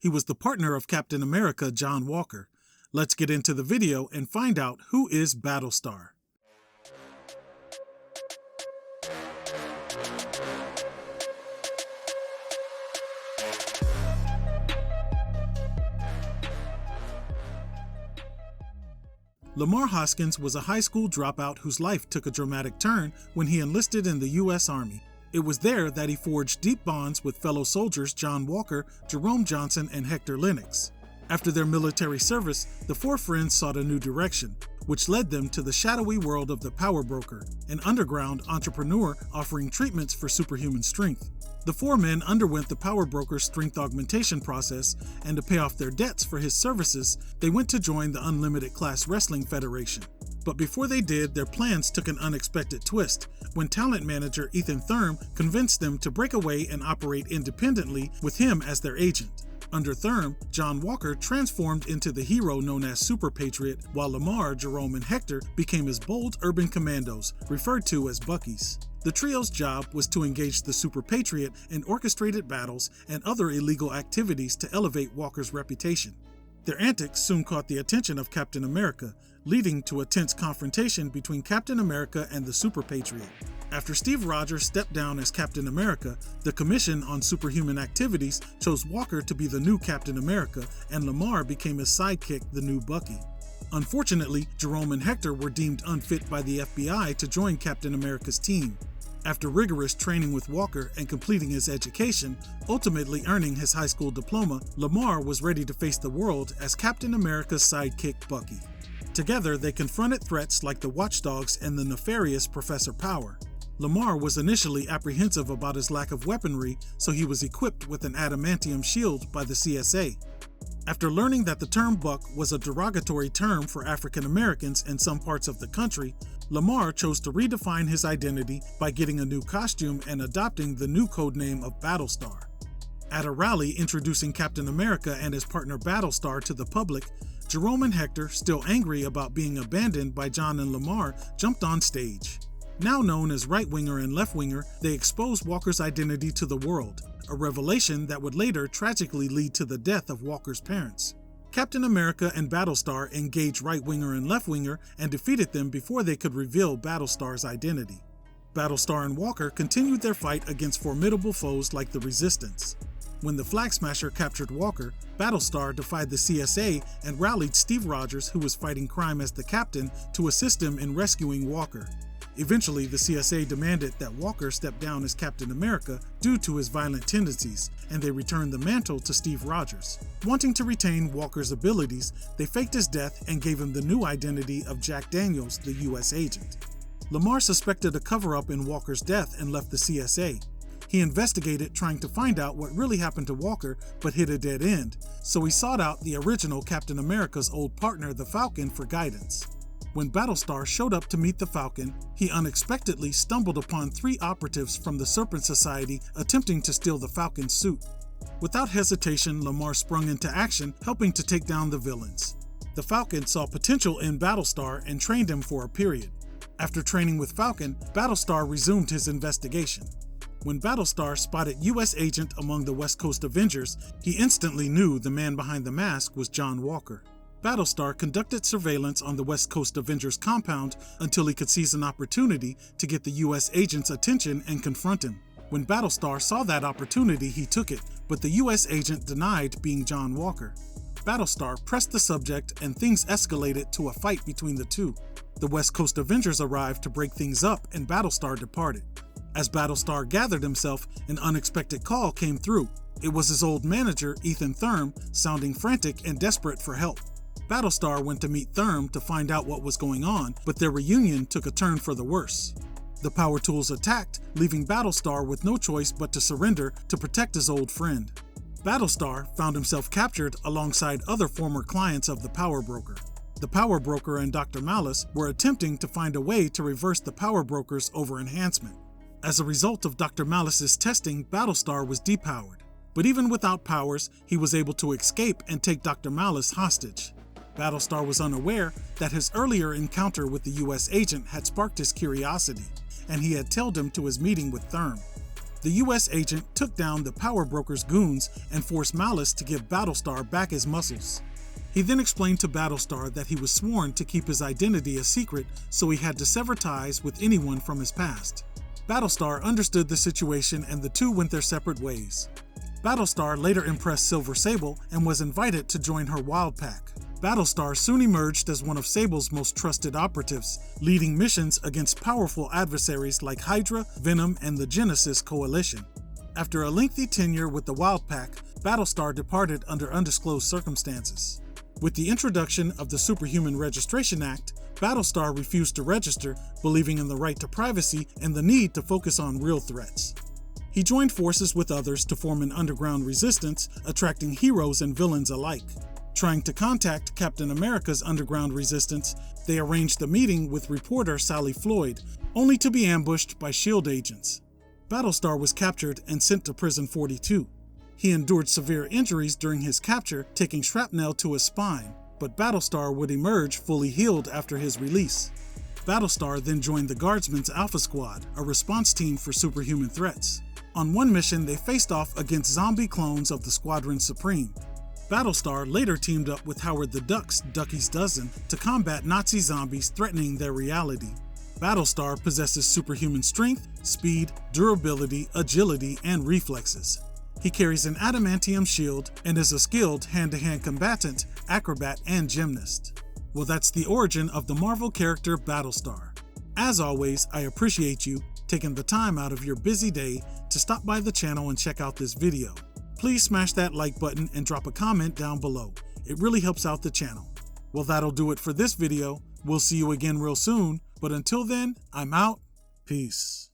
He was the partner of Captain America, John Walker. Let's get into the video and find out who is Battlestar. Lamar Hoskins was a high school dropout whose life took a dramatic turn when he enlisted in the U.S. Army. It was there that he forged deep bonds with fellow soldiers John Walker, Jerome Johnson, and Hector Lennox. After their military service, the four friends sought a new direction, which led them to the shadowy world of the Power Broker, an underground entrepreneur offering treatments for superhuman strength. The four men underwent the Power Broker's strength augmentation process, and to pay off their debts for his services, they went to join the Unlimited Class Wrestling Federation. But before they did, their plans took an unexpected twist when talent manager Ethan Thurm convinced them to break away and operate independently with him as their agent. Under Thurm, John Walker transformed into the hero known as Super Patriot, while Lamar, Jerome, and Hector became his bold urban commandos, referred to as Buckies. The trio's job was to engage the Super Patriot in orchestrated battles and other illegal activities to elevate Walker's reputation. Their antics soon caught the attention of Captain America, leading to a tense confrontation between Captain America and the Super Patriot. After Steve Rogers stepped down as Captain America, the Commission on Superhuman Activities chose Walker to be the new Captain America, and Lamar became his sidekick, the new Bucky. Unfortunately, Jerome and Hector were deemed unfit by the FBI to join Captain America's team. After rigorous training with Walker and completing his education, ultimately earning his high school diploma, Lamar was ready to face the world as Captain America's sidekick Bucky. Together, they confronted threats like the Watchdogs and the nefarious Professor Power. Lamar was initially apprehensive about his lack of weaponry, so he was equipped with an adamantium shield by the CSA. After learning that the term buck was a derogatory term for African Americans in some parts of the country, Lamar chose to redefine his identity by getting a new costume and adopting the new codename of Battlestar. At a rally introducing Captain America and his partner Battlestar to the public, Jerome and Hector, still angry about being abandoned by John and Lamar, jumped on stage. Now known as right-winger and left-winger, they exposed Walker's identity to the world, a revelation that would later tragically lead to the death of Walker's parents. Captain America and Battlestar engaged right-winger and left-winger and defeated them before they could reveal Battlestar's identity. Battlestar and Walker continued their fight against formidable foes like the Resistance. When the Flag Smasher captured Walker, Battlestar defied the CSA and rallied Steve Rogers, who was fighting crime as the captain, to assist him in rescuing Walker. Eventually, the CSA demanded that Walker step down as Captain America due to his violent tendencies, and they returned the mantle to Steve Rogers. Wanting to retain Walker's abilities, they faked his death and gave him the new identity of Jack Daniels, the U.S. agent. Lamar suspected a cover-up in Walker's death and left the CSA. He investigated, trying to find out what really happened to Walker, but hit a dead end, so he sought out the original Captain America's old partner, the Falcon, for guidance. When Battlestar showed up to meet the Falcon, he unexpectedly stumbled upon 3 operatives from the Serpent Society attempting to steal the Falcon's suit. Without hesitation, Lamar sprung into action, helping to take down the villains. The Falcon saw potential in Battlestar and trained him for a period. After training with Falcon, Battlestar resumed his investigation. When Battlestar spotted U.S. agent among the West Coast Avengers, he instantly knew the man behind the mask was John Walker. Battlestar conducted surveillance on the West Coast Avengers compound until he could seize an opportunity to get the U.S. agent's attention and confront him. When Battlestar saw that opportunity, he took it, but the U.S. agent denied being John Walker. Battlestar pressed the subject and things escalated to a fight between the two. The West Coast Avengers arrived to break things up and Battlestar departed. As Battlestar gathered himself, an unexpected call came through. It was his old manager, Ethan Thurm, sounding frantic and desperate for help. Battlestar went to meet Thurm to find out what was going on, but their reunion took a turn for the worse. The Power Tools attacked, leaving Battlestar with no choice but to surrender to protect his old friend. Battlestar found himself captured alongside other former clients of the Power Broker. The Power Broker and Dr. Malice were attempting to find a way to reverse the Power Broker's over-enhancement. As a result of Dr. Malice's testing, Battlestar was depowered. But even without powers, he was able to escape and take Dr. Malice hostage. Battlestar was unaware that his earlier encounter with the U.S. agent had sparked his curiosity, and he had tailed him to his meeting with Thurm. The US agent took down the power broker's goons and forced Malice to give Battlestar back his muscles. He then explained to Battlestar that he was sworn to keep his identity a secret, so he had to sever ties with anyone from his past. Battlestar understood the situation and the two went their separate ways. Battlestar later impressed Silver Sable and was invited to join her Wild Pack. Battlestar soon emerged as one of Sable's most trusted operatives, leading missions against powerful adversaries like Hydra, Venom, and the Genesis Coalition. After a lengthy tenure with the Wild Pack, Battlestar departed under undisclosed circumstances. With the introduction of the Superhuman Registration Act, Battlestar refused to register, believing in the right to privacy and the need to focus on real threats. He joined forces with others to form an underground resistance, attracting heroes and villains alike. Trying to contact Captain America's underground resistance, they arranged a meeting with reporter Sally Floyd, only to be ambushed by S.H.I.E.L.D. agents. Battlestar was captured and sent to Prison 42. He endured severe injuries during his capture, taking shrapnel to his spine, but Battlestar would emerge fully healed after his release. Battlestar then joined the Guardsmen's Alpha Squad, a response team for superhuman threats. On one mission, they faced off against zombie clones of the Squadron Supreme. Battlestar later teamed up with Howard the Duck's Ducky's Dozen to combat Nazi zombies threatening their reality. Battlestar possesses superhuman strength, speed, durability, agility, and reflexes. He carries an adamantium shield and is a skilled hand-to-hand combatant, acrobat, and gymnast. Well, that's the origin of the Marvel character Battlestar. As always, I appreciate you taking the time out of your busy day to stop by the channel and check out this video. Please smash that like button and drop a comment down below. It really helps out the channel. Well, that'll do it for this video. We'll see you again real soon, but until then, I'm out. Peace.